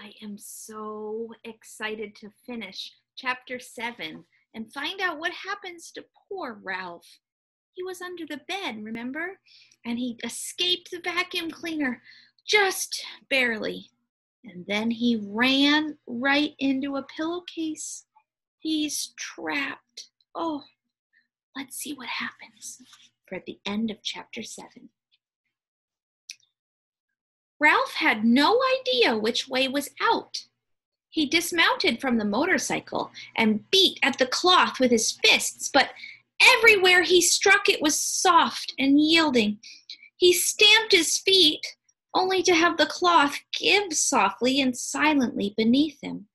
I am so excited to finish chapter 7 and find out what happens to poor Ralph. He was under the bed, remember? And he escaped the vacuum cleaner just barely. And then he ran right into a pillowcase. He's trapped. Oh, let's see what happens for at the end of chapter 7. Ralph had no idea which way was out. He dismounted from the motorcycle and beat at the cloth with his fists, but everywhere he struck it was soft and yielding. He stamped his feet, only to have the cloth give softly and silently beneath him.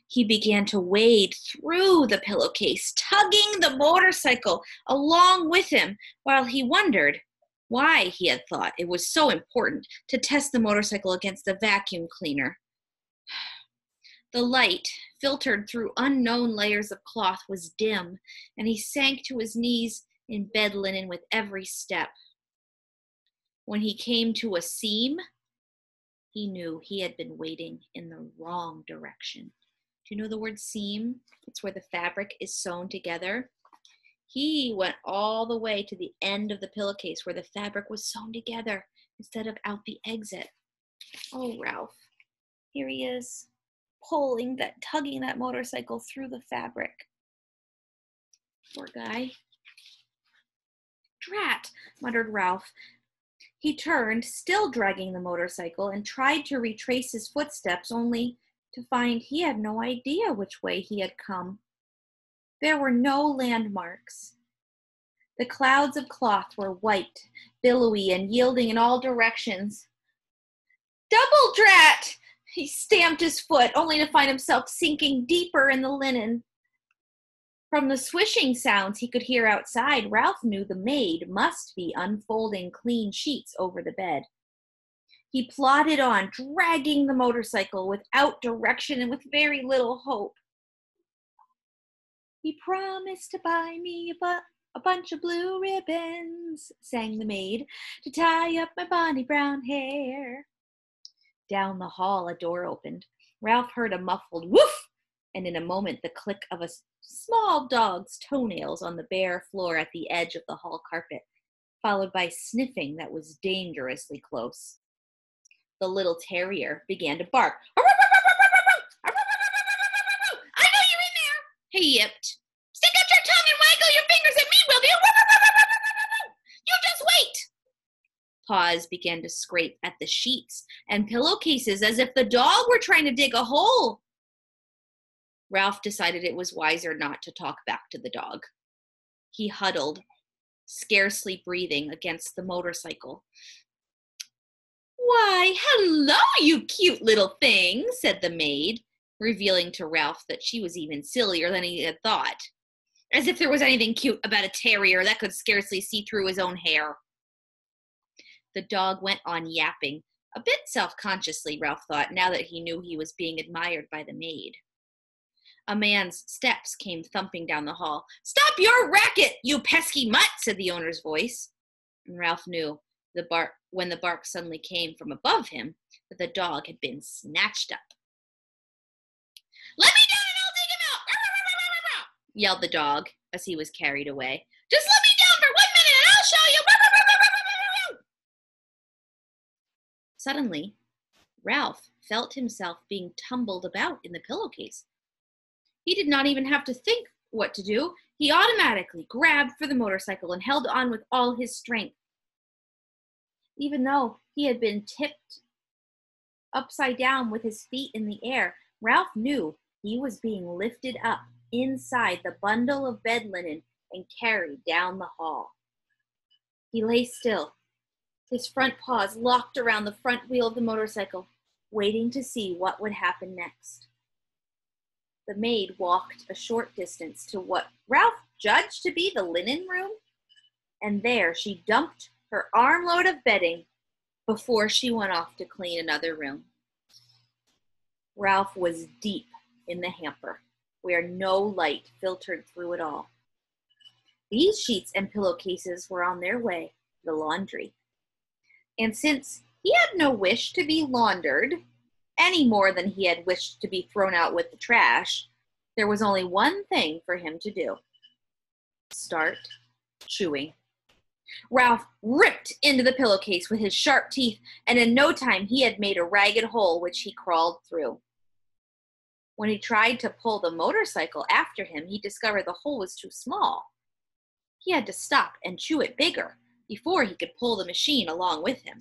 He began to wade through the pillowcase, tugging the motorcycle along with him, while he wondered why he had thought it was so important to test the motorcycle against the vacuum cleaner. The light, filtered through unknown layers of cloth, was dim, and he sank to his knees in bed linen with every step. When he came to a seam, he knew he had been wading in the wrong direction. Do you know the word seam? It's where the fabric is sewn together. He went all the way to the end of the pillowcase where the fabric was sewn together instead of out the exit. Oh, Ralph. Here he is, tugging that motorcycle through the fabric. Poor guy. Drat, muttered Ralph. He turned, still dragging the motorcycle, and tried to retrace his footsteps, only to find he had no idea which way he had come. There were no landmarks. The clouds of cloth were white, billowy, and yielding in all directions. Double drat! He stamped his foot, only to find himself sinking deeper in the linen. From the swishing sounds he could hear outside, Ralph knew the maid must be unfolding clean sheets over the bed. He plodded on, dragging the motorcycle without direction and with very little hope. He promised to buy me a bunch of blue ribbons, sang the maid, to tie up my bonny brown hair. Down the hall, a door opened. Ralph heard a muffled woof, and in a moment the click of a small dog's toenails on the bare floor at the edge of the hall carpet, followed by sniffing that was dangerously close. The little terrier began to bark. I know you're in there, he yipped. Stick out your tongue and waggle your fingers at me, will you? You just wait. Paws began to scrape at the sheets and pillowcases as if the dog were trying to dig a hole. Ralph decided it was wiser not to talk back to the dog. He huddled, scarcely breathing, against the motorcycle. Why, hello, you cute little thing, said the maid, revealing to Ralph that she was even sillier than he had thought. As if there was anything cute about a terrier that could scarcely see through his own hair. The dog went on yapping, a bit self-consciously, Ralph thought, now that he knew he was being admired by the maid. A man's steps came thumping down the hall. Stop your racket, you pesky mutt, said the owner's voice. And Ralph knew when the bark suddenly came from above him that the dog had been snatched up. Let me down and I'll take him out, yelled the dog as he was carried away. Just let me down for 1 minute and I'll show you. Suddenly, Ralph felt himself being tumbled about in the pillowcase. He did not even have to think what to do. He automatically grabbed for the motorcycle and held on with all his strength. Even though he had been tipped upside down with his feet in the air, Ralph knew he was being lifted up inside the bundle of bed linen and carried down the hall. He lay still, his front paws locked around the front wheel of the motorcycle, waiting to see what would happen next. The maid walked a short distance to what Ralph judged to be the linen room, and there she dumped her armload of bedding before she went off to clean another room. Ralph was deep in the hamper, where no light filtered through it all. These sheets and pillowcases were on their way to the laundry. And since he had no wish to be laundered, any more than he had wished to be thrown out with the trash, there was only one thing for him to do. Start chewing. Ralph ripped into the pillowcase with his sharp teeth, and in no time he had made a ragged hole which he crawled through. When he tried to pull the motorcycle after him, he discovered the hole was too small. He had to stop and chew it bigger before he could pull the machine along with him.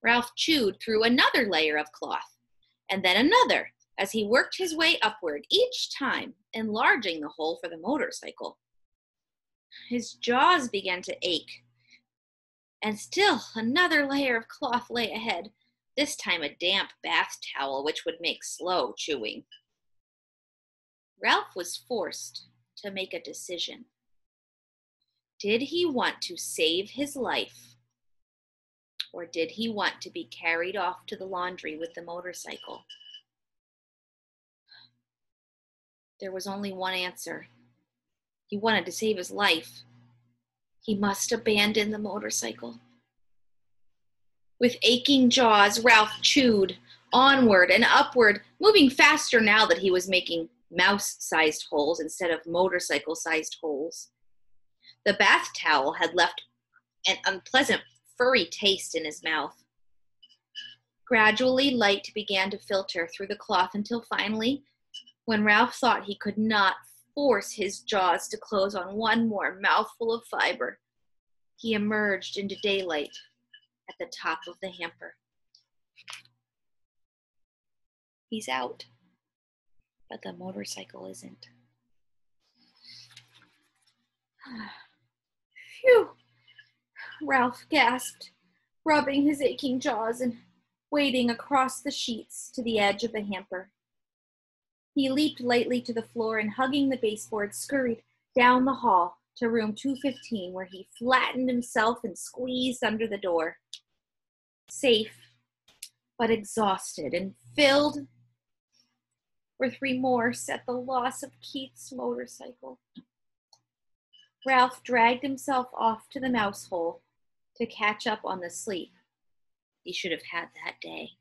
Ralph chewed through another layer of cloth, and then another, as he worked his way upward, each time enlarging the hole for the motorcycle. His jaws began to ache, and still another layer of cloth lay ahead, this time a damp bath towel which would make slow chewing. Ralph was forced to make a decision. Did he want to save his life, or did he want to be carried off to the laundry with the motorcycle? There was only one answer. He wanted to save his life. He must abandon the motorcycle. With aching jaws, Ralph chewed onward and upward, moving faster now that he was making mouse-sized holes instead of motorcycle-sized holes. The bath towel had left an unpleasant, furry taste in his mouth. Gradually, light began to filter through the cloth until finally, when Ralph thought he could not force his jaws to close on one more mouthful of fiber, he emerged into daylight at the top of the hamper. He's out, but the motorcycle isn't. Phew, Ralph gasped, rubbing his aching jaws and wading across the sheets to the edge of the hamper. He leaped lightly to the floor and, hugging the baseboard, scurried down the hall to room 215, where he flattened himself and squeezed under the door. Safe, but exhausted and filled with remorse at the loss of Keith's motorcycle, Ralph dragged himself off to the mouse hole to catch up on the sleep he should have had that day.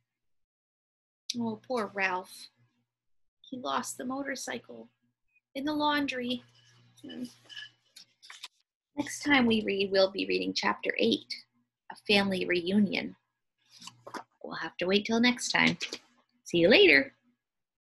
Oh, poor Ralph. He lost the motorcycle in the laundry. Next time we read, we'll be reading Chapter 8, A Family Reunion. We'll have to wait till next time. See you later.